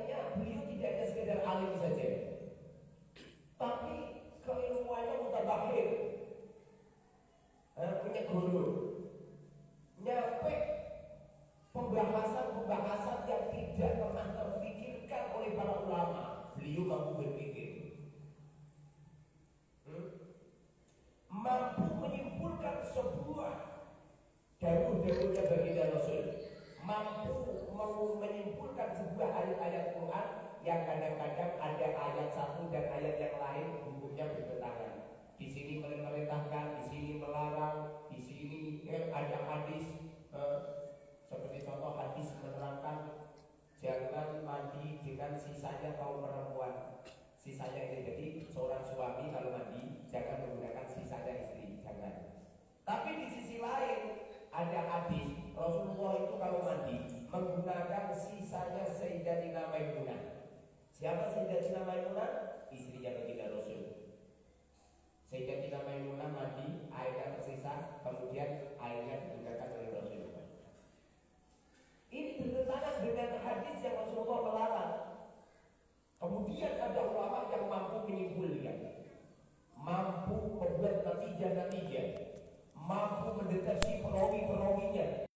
Artinya beliau tidak hanya sekedar alim saja, tapi keilmuannya mutabakhir, punya guru, nyampe pembahasan-pembahasan yang tidak pernah terpikirkan oleh para ulama. Beliau mampu berpikir, mampu menyimpulkan sebuah dawuh-dawuhnya baginda Rasul, mampu menyimpulkan sebuah ayat-ayat Quran yang kadang-kadang ada ayat satu dan ayat yang lain hukumnya bertentangan. Di sini memerintahkan, di sini melarang, di sini ada hadis seperti contoh hadis menerangkan jangan mandi dengan sisanya kaum perempuan. Sisanya itu jadi seorang suami kalau mandi jangan menggunakan sisanya istri, jangan. Tapi di sisi lain ada hadis Rasulullah itu kalau mandi menggunakan sisanya Sayyidatina Maimunah. Siapa Sayyidatina Maimunah? Istrinya baginda Rasul. Sayyidatina Maimunah mandi, airnya tersisa, kemudian airnya digunakan oleh Rasulullah. Ini bertentangan dengan hadis yang Rasulullah melarang. Kemudian ada ulama yang mampu menyimpulkan, mampu membuat natijah-natijah, mampu mendeteksi perawi-perawinya.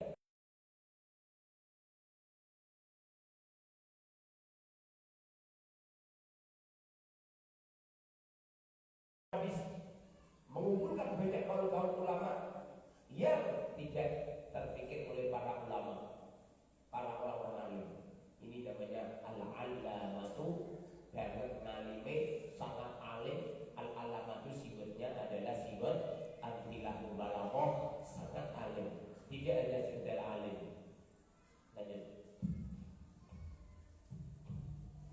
Habis mengumpulkan banyak kaum ulama yang tidak terpikir oleh para ulama, para orang alim. Ini namanya al-alamatu, dan nalime sangat alim. Al-alamatu sifatnya adalah sifat al-ilahul balaghah, sangat alim, tidak ada sekedar alim. Lanjut.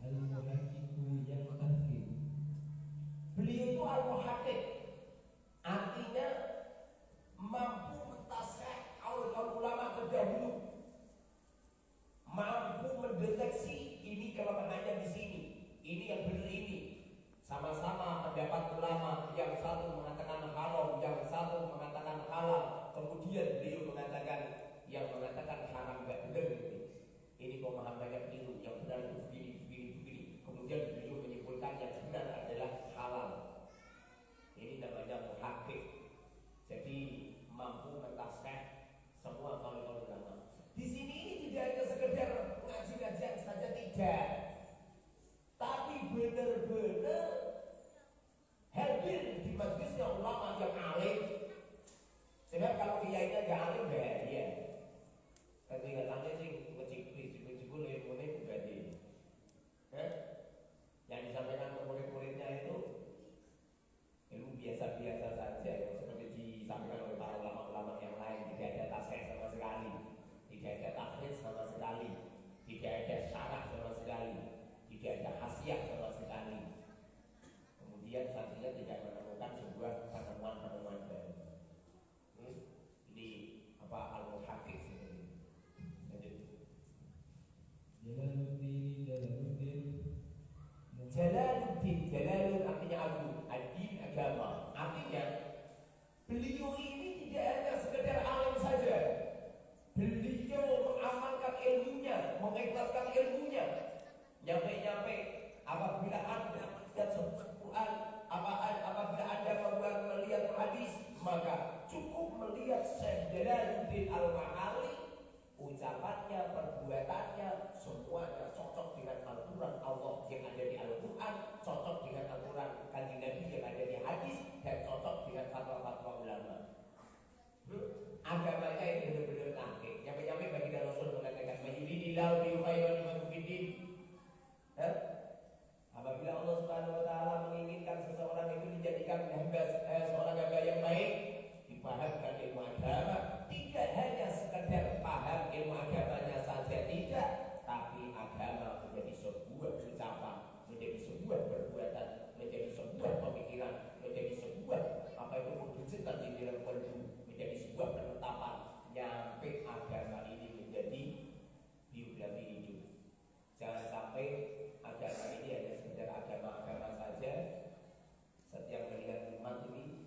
Al-muhaqqiqu yang tahqiq. Beliau itu al-muhaqqiq, artinya mampu mentasih kaum ulama terdahulu, mampu mendeteksi ini kelemahannya di sini, ini yang benar ini. Sama-sama pendapat ulama, yang satu mengatakan haram, yang satu mengatakan halal. Kemudian beliau mengatakan yang mengatakan haram enggak benar gitu. Ini pemahamannya keliru, yang benar itu begini. Kemudian beliau menyimpulkan yang benar adalah halal. Ini namanya muhaqqiq. Jadi mampu mentasih semua kaum ulama. Di sini ini tidak hanya sekedar ngaji-ngajian saja, tidak, tapi benar-benar hadir di majlisnya ulama yang alim. Sebab kalau kiainya nggak alim bahaya. Ketinggalannya sih ngecik-ngecik ilmunya pribadi. Yang disampaikan ke murid-muridnya itu ilmu biasa-biasa saja, yang seperti disampaikan oleh para ulama-ulama yang lain. Tidak ada tasih sama sekali, tidak ada takhrid sama sekali, tidak ada syarah sama sekali, tidak ada hasiah sama sekali. Kemudian santrinya tidak menemukan sebuah penemuan-penemuan baru. Ini apa al-muhaqqiq seperti ini. Lanjut. Jalaluddin artinya agung, ad-din agama. Artinya beliau ini tidak hanya sekedar alim saja. Beliau mengamalkan ilmunya, mengikhlaskan ilmunya. Nyampe-nyampe apabila Anda melihat sebuah Quran, apabila Anda melihat hadis, maka cukup melihat Syekh Jalaluddin Al-Mahalli. Ucapannya, perbuatannya, semuanya cocok dengan aturan Allah yang ada di Al-Quran, cocok dengan aturan Kanjeng Nabi yang ada di hadis, dan cocok dengan fatwa-fatwa ulama. Agamanya ini benar-benar nangkep. Nyampe-nyampe bagi Rasul mengatakan, "Mayuridillahu bihi khairan yuwaffiqih." Apabila Allah Subhanahu wa taala menginginkan seseorang itu dijadikan seorang hamba yang baik, dipahamkan ilmu agama, tidak hanya sekedar paham ilmu agamanya saja, tidak, tapi agama menjadi sebuah ucapan, menjadi sebuah perbuatan, menjadi sebuah pemikiran, menjadi sebuah apa itu perwujudan di dalam kalbu, menjadi sebuah penetapan. Nyampe agama ini menjadi biografi hidup. Jangan sampai agama ini hanya sekedar agama-agama saja. Setiap melihat umat ini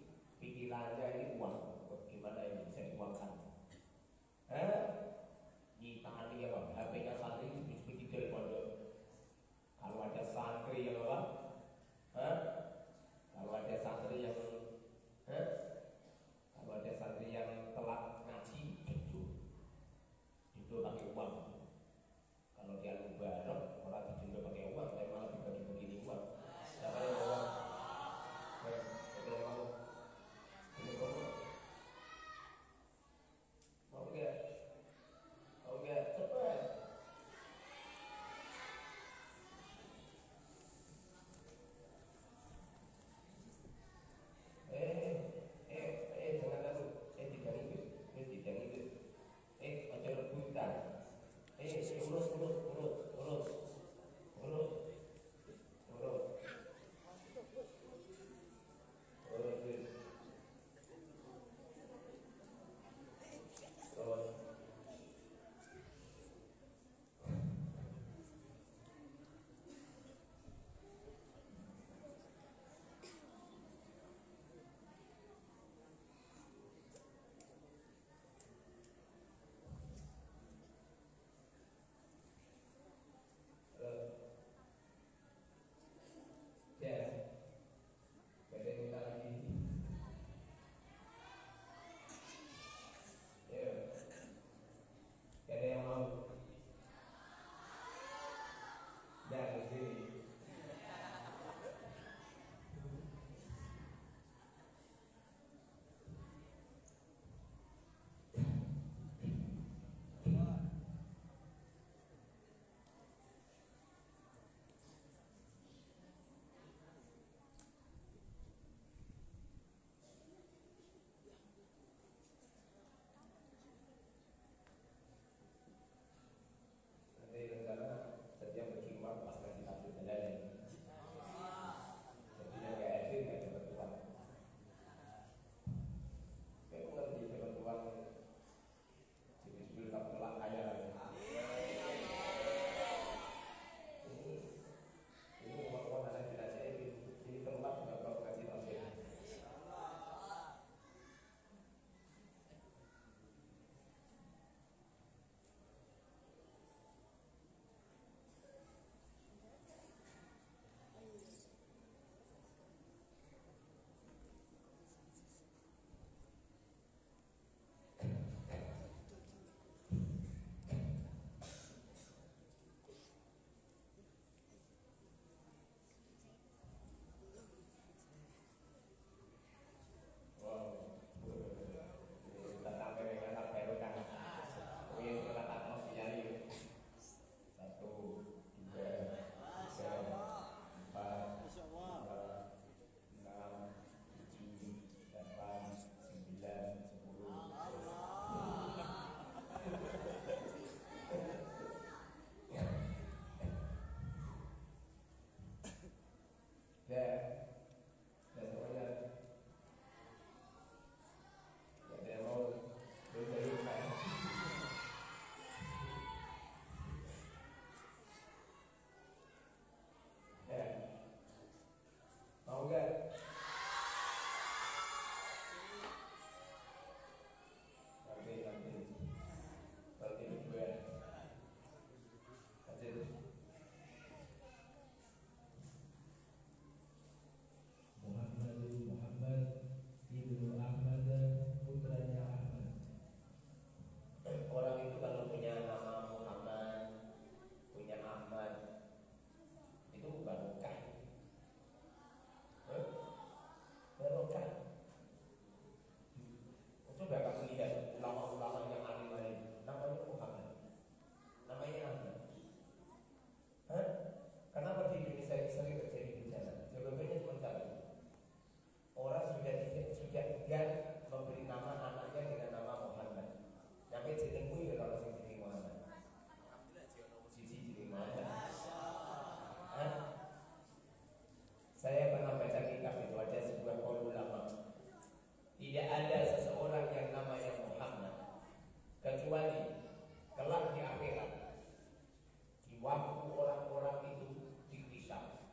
sebagian memberi nama anaknya dengan nama Muhammad. Tapi jenengku ya kalau sing jeneng Muhammad. Siji jeneng Muhammad. Saya pernah baca kitab itu, ada sebuah kaul ulama. Tidak ada seseorang yang namanya Muhammad kecuali kelak di akhirat, di waktu orang-orang itu dihisab.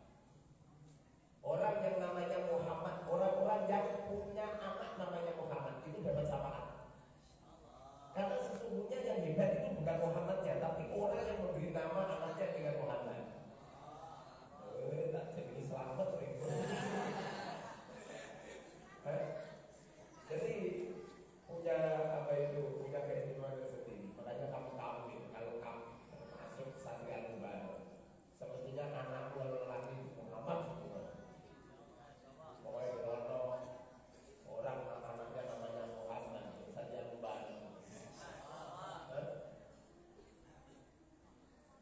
Orang yang namanya Muhammad, orang-orang yang punya anak namanya Muhammad itu dapat syafaat. Karena sesungguhnya yang hebat itu bukan Muhammadnya, tapi orang yang memberi nama anaknya dengan Muhammad. Tak jadi selamat itu. Jadi punya apa itu, punya keistimewaan sendiri. Makanya kamu itu kalau kamu masuk sasrian baru, semestinya anakmu yang lelaki Muhammad semua. Pokoknya kalau orang anaknya namanya Muhammad, saja baru.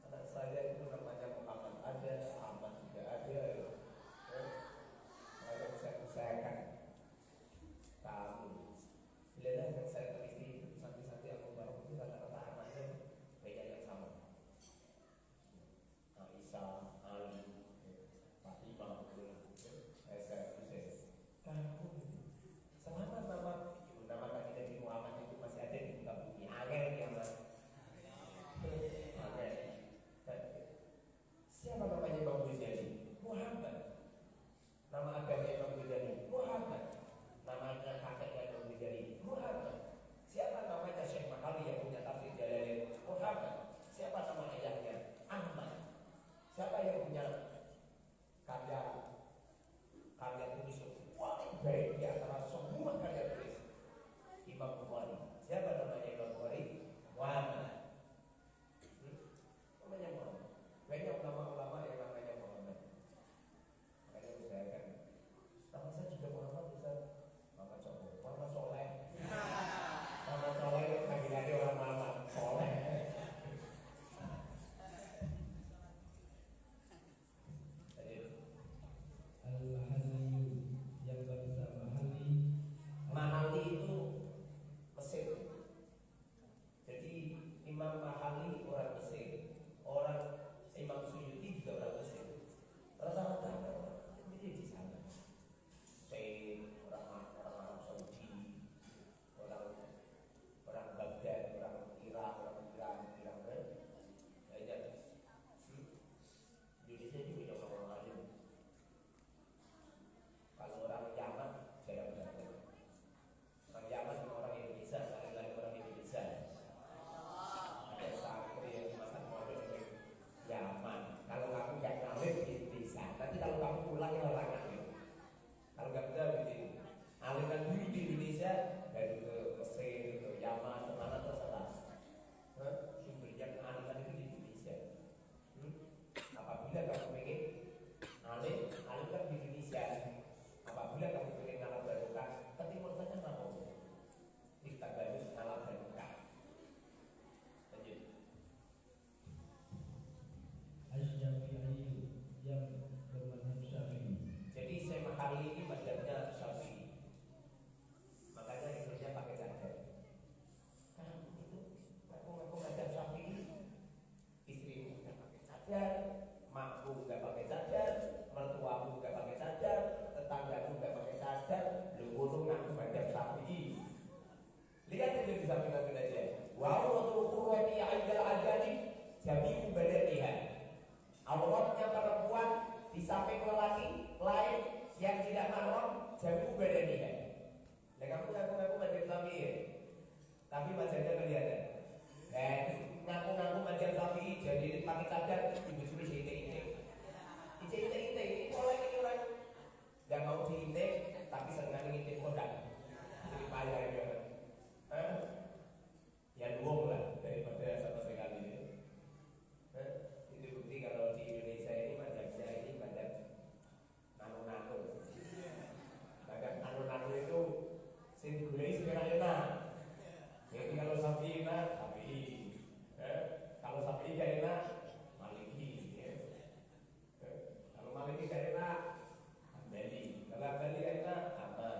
Anak saya itu namanya Muhammad, ada Ahmad juga ada. Saya usahakan kamu. Bila yang saya teliti santri-santri yang baru itu rata-rata anaknya banyak yang sama. Aisyah, Ali, Fatimah, saya kamu selama nama tadi Nabi Muhammad itu masih ada di muka bumi. Angel yang mana? Angel. Siapa namanya Imam Ghazali? Muhammad. Nama agamanya Imam Ghazali? Muhammad. Namanya kakeknya Imam Ghazali? Muhammad. Siapa namanya Syekh Mahali yang punya tafsir Jalalain? Muhammad. Siapa nama ayahnya? Ahmad. Siapa yang punya karya tulis paling baik di antara semua karya tulis? Imam Bukhari. Siapa namanya Imam Bukhari? Muhammad. Namanya Muhammad. Banyak ulama-ulama yang namanya Muhammad. Makanya usahakan. Nama saya juga Muhammad, bisa Muhammad Sobo, Muhammad Soleh. Muhammad Soleh panggilannya orang Muhammad Soleh. Al-Mahali yang berbahasa Mahali. Mahali itu Mesir. Jadi Imam Mahali orang Mesir, orang Imam Suyuti juga orang Mesir. Rata-rata orang ini di sana. Orang Arab Saudi, orang Baghdad, orang Irak, orang Iran, banyak. Indonesia juga banyak orang alim. Kalau orang Yaman, saya benar. Orang Yaman sama orang Indonesia, lain orang Indonesia. Ada santri yang dimakan model di Yaman. Kalau kamu nggak ngalir di Indonesia, nanti kalau kamu pulang ya orang ngalir. Kalau nggak bisa begini, alihkan diri di Indonesia dari ke Mesir, ke Yaman, kemana terserah. Sumbernya alihkan itu di Indonesia. Apabila kamu ingin alihkan di Indonesia. Apabila kamu ingin ngalah barokah, ke timur tengah mau. Kita harus ngalah barokah. Lanjut. Asy-Syafi'i yang bermadzhab Syafi'i. Jadi Syekh Mahali ini mazhabnya Syafi'i. Makanya istrinya pakai cadar. Kamu itu ngaku mazhab Syafi'i, istrimu nggak pakai cadar, makmu nggak pakai cadar, mertuamu nggak pakai cadar, tetanggamu nggak pakai cadar, lu gunung ngaku mazhab Syafi'i. Lihat aja di samping aja. Wa wa qurrati aidal ajali jami'u badaniha. Auratnya perempuan di samping lelaki lain yang tidak mahram jami'u badaniha. Nah, kamu ngaku-ngaku mazhab Syafi'i, tapi mazhabnya kelihatan. Ngaku-ngaku mazhab Syafi'i jadi pakai cadar, ibu-ibu ite-ite. Ite-ite ini orang nggak mau diintek, tapi senang ngintip kodam. Jadi payah ya. Ya dua lah daripada sama sekali. Itu bukti kalau di Indonesia ini mazhabnya ini mazhab nano-nano. Mazhab nano-nano itu sing digulai sekarang enak. Jadi kalau Syafi'i enak, Syafi'i. Kalau Syafi'i gak enak, Maliki. Kalau Maliki gak enak, Hambali. Kalau Hambali gak enak, Ahmad.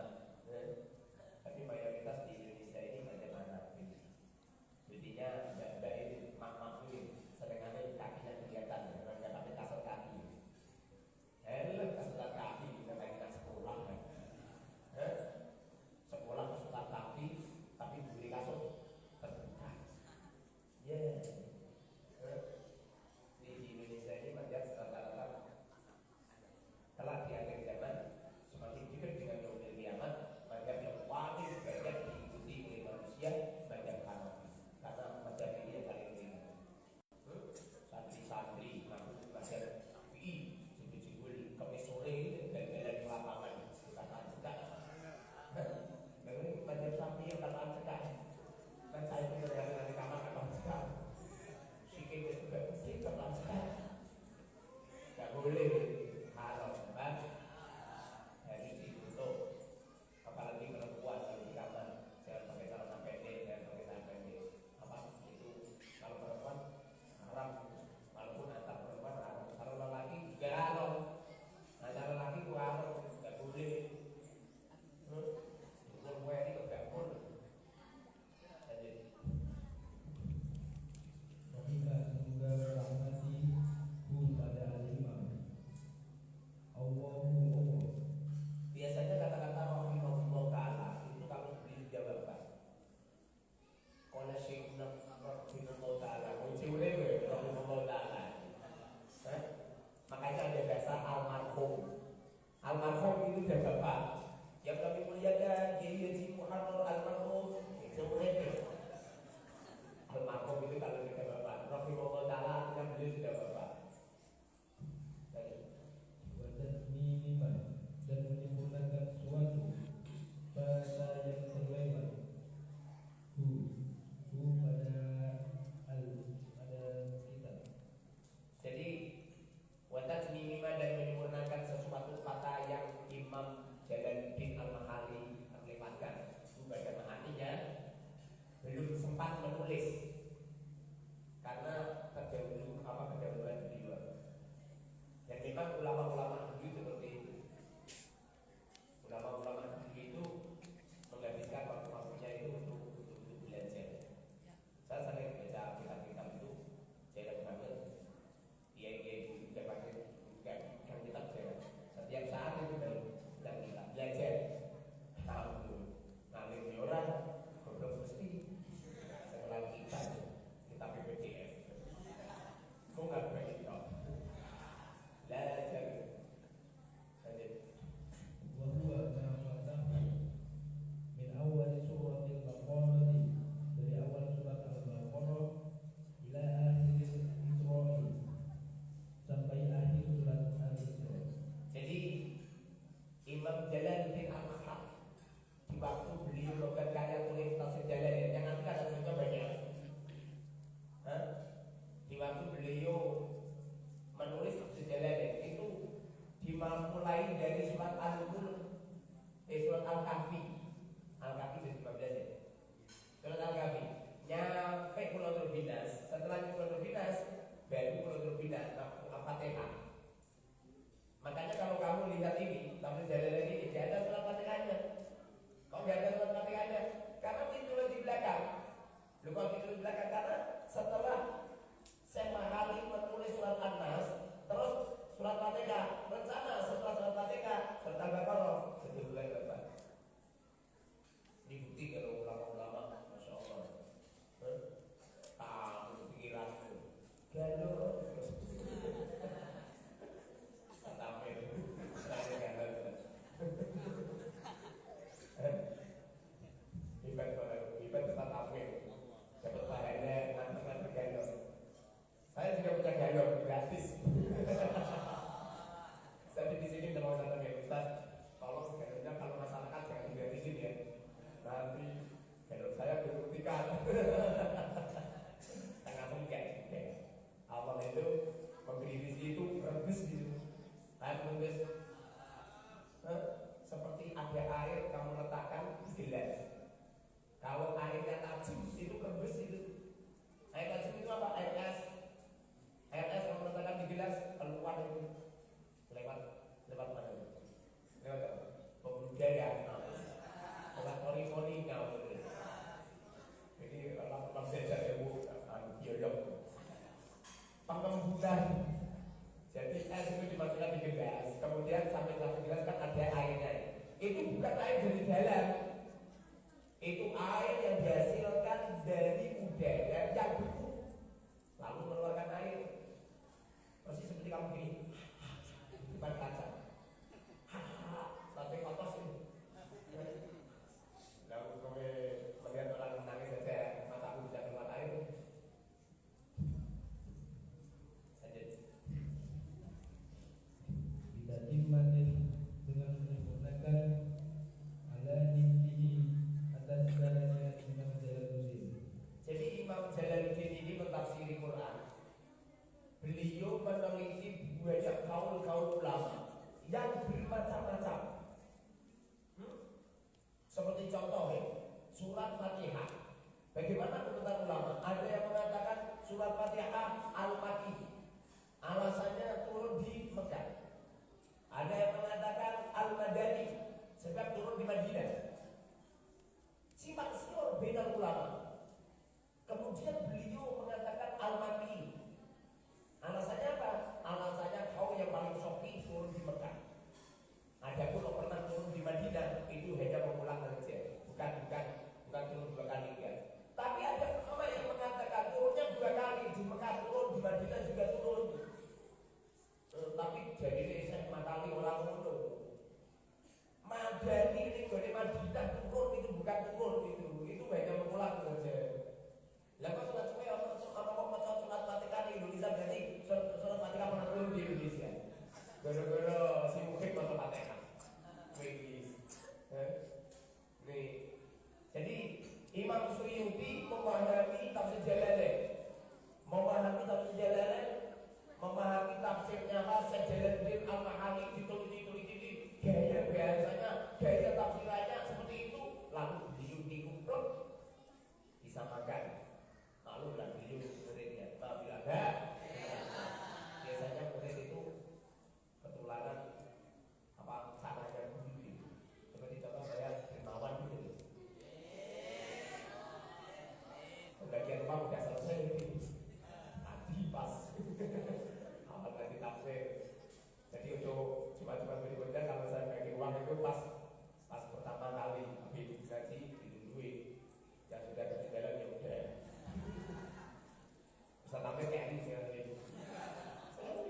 tulis? Seperti ada air kamu letakkan di gelas. Kalau airnya tajam itu kembes itu. Air tajam itu apa? Air es. Air es kamu letakkan di gelas keluar itu lewat mana? Lewat apa? Pembuluh darah. Lewat pori-pori kamu. Jadi kalau belajar ilmu biolog pengembulan. Jadi es itu dimasukkan di gelas, kemudian sampai satu gelas kan ada airnya. Itu bukan air dari dalam, itu air yang dihasilkan dari udara yang beku, lalu mengeluarkan air. Persis seperti kamu gini, di depan kaca, sampai kotos ini. Lalu kamu melihat orang menangis saja, mataku bisa keluar air. Bidatimmatin dengan menyempurnakan ala intihi atas segalanya Imam Jalaluddin. Jadi Imam Jalaluddin ini mentafsiri Quran. Beliau meneliti banyak kaul-kaul ulama yang bermacam-macam. Seperti contoh surat Fatihah. Bagaimana komentar ulama? Ada yang mengatakan surat Fatihah Al-Makki, alasannya turun di Mekah. Ada yang mengatakan Al-Madani, sebab turun di Madinah. Simpang siur beda ulama. Kemudian beliau mengatakan Al-Makki. Alasannya apa? Alasannya kaum yang paling sopi turun di Mekah. Ada pun yang pernah turun di Madinah itu hanya mengulang saja, bukan turun 2 kali ya. Tapi ada ulama yang mengatakan turunnya 2 kali, di Mekah turun, di Madinah juga turun. Tapi jadi ini saya matali orang muda. Madani ini dari Madinah turun itu bukan turun itu hanya mengulang saja. Lalu surat surat Fatihah di Indonesia berarti surat Fatihah pernah turun di Indonesia. Gara-gara si Mukhid masuk Fatihah. Nih, jadi Imam Suyuti memahami tafsir Jalalain, memahami tafsirnya Syekh Jalaluddin Al-Mahalli, diteliti gaya bahasanya, gaya tafsirannya seperti itu, lalu beliau dikumpul disamakan, lalu beliau muridnya Tabi'ah. Biasanya murid itu ketularan apa sananya begitu. Seperti contoh saya Dermawan gitu. Bagian rumah udah selesai ini. Tadi pas awal tadi tafsir. Jadi untuk cuma berikutnya kalau saya bagi uang itu pas pertama kali habis gaji didudui yang sudah ketinggalan ya udah. Bisa tampil kayak ini sekarang ini.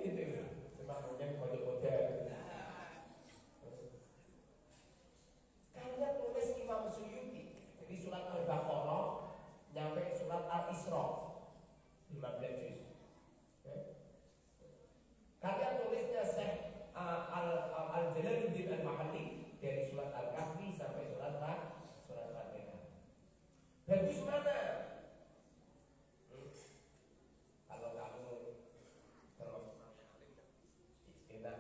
Itu cuma mungkin kode-kode. Kalian tulis Imam Suyuti jadi surat Al-Baqarah nyampe surat Al-Isra 15 juz. Kalian tulisnya Syekh Al-Jalaluddin Al-Mahalli dari surat Al-Kahfi sampai surat Fatihah. Bagus mana? Kalau kamu terus enak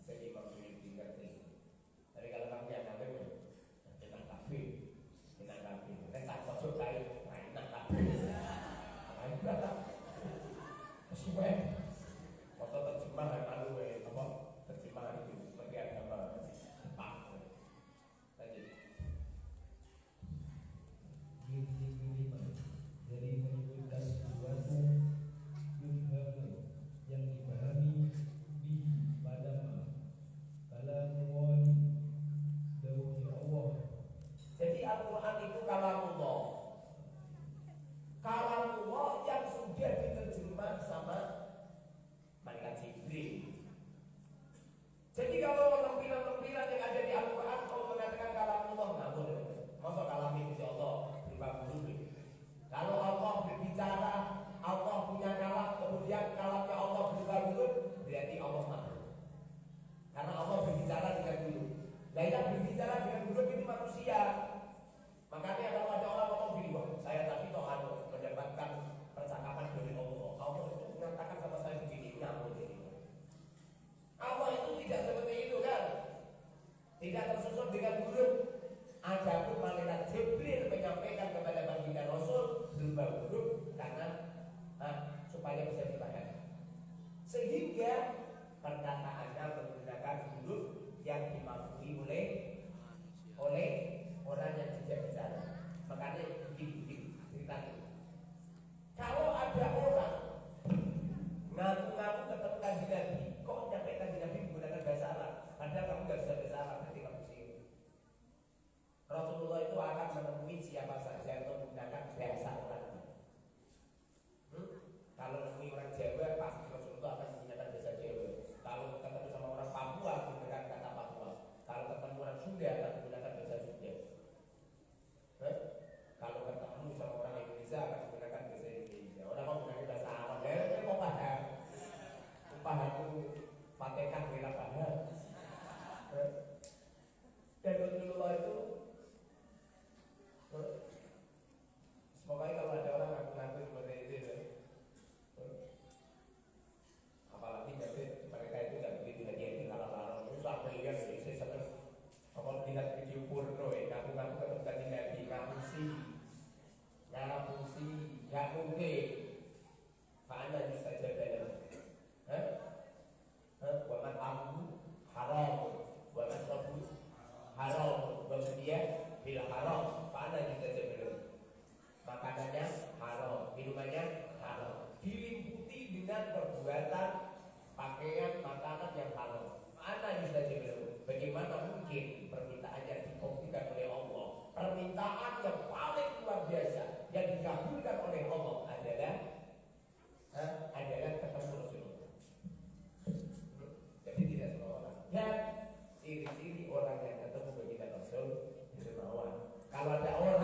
saya Imam Suyuti ngerti. Tapi kalau kamu yang ngerti enak kafe. Tak masuk kain, enak kafe. Kain berapa? Sesuai. Foto terjemahan terjemahan itu sebagai agama Jepang. Lanjut. Dari menyebutkan sesuatu yufhamu yang dipahami pada kalamullah, dawuhnya Allah. Jadi Al-Quran itu kalamullah. Kalamullah yang sudah diterjemah sama malaikat Jibril. Jadi kalau lempiran-lempiran yang ada di Al-Quran kalau mengatakan kalamullah, nggak boleh. Masa kalami itu Allah berupa bulu. Kalau Allah berbicara, Allah punya kalam, kemudian kalamnya Allah berupa bulu, berarti Allah makhluk. Karena Allah berbicara dengan bulu. Nah yang berbicara dengan bulu itu manusia. Makanya kalau ada orang ngomong huruf karena supaya bisa dibaca. Sehingga perkataannya menggunakan huruf yang dimampu oleh orang yang tidak bicara. Makanya begini ceritanya. Kalau ada orang ngaku-ngaku ketemu Kanjeng Nabi, kok nyampe Kanjeng Nabi menggunakan bahasa Arab, padahal kamu nggak bisa bahasa Arab, nanti kamu sihir. Rasulullah itu akan menemui siapa saja yang menggunakan bahasa Arab. Kalau menemui orang Jawa, pasti Rasulullah akan menggunakan bahasa Jawa. Kalau ketemu sama orang Papua, menggunakan kata Papua. Kalau ketemu orang Sunda, akan menggunakan bahasa Sunda. Kalau ketemu sama orang Indonesia, akan menggunakan bahasa Indonesia. Orang mau menggunakan bahasa Arab, ya mau paham. Pahamku Fatihah bela paham. Dan Rasulullah itu, semoga kalau ada orang ngaku-ngaku seperti itu, apalagi mereka itu nggak begitu hati-hati kalau itu sampai lihat saya seneng kalau lihat video porno ngaku-ngaku ketemu Kanjeng Nabi ngapusi nggak mungkin mana bisa jaga waman amu haram waman rabu haram kemudian bila haram mana bisa jaga makanannya haram minumannya haram dilimputi dengan perbuatan pakaian makanan yang haram. Mana bisa jadi? Bagaimana mungkin permintaannya dikabulkan oleh Allah? Permintaan yang paling luar biasa yang dikabulkan oleh Allah adalah ketemu Rasulullah. Jadi tidak semua orang. Dan ciri-ciri orang yang ketemu dengan Rasul itu bahwa kalau ada orang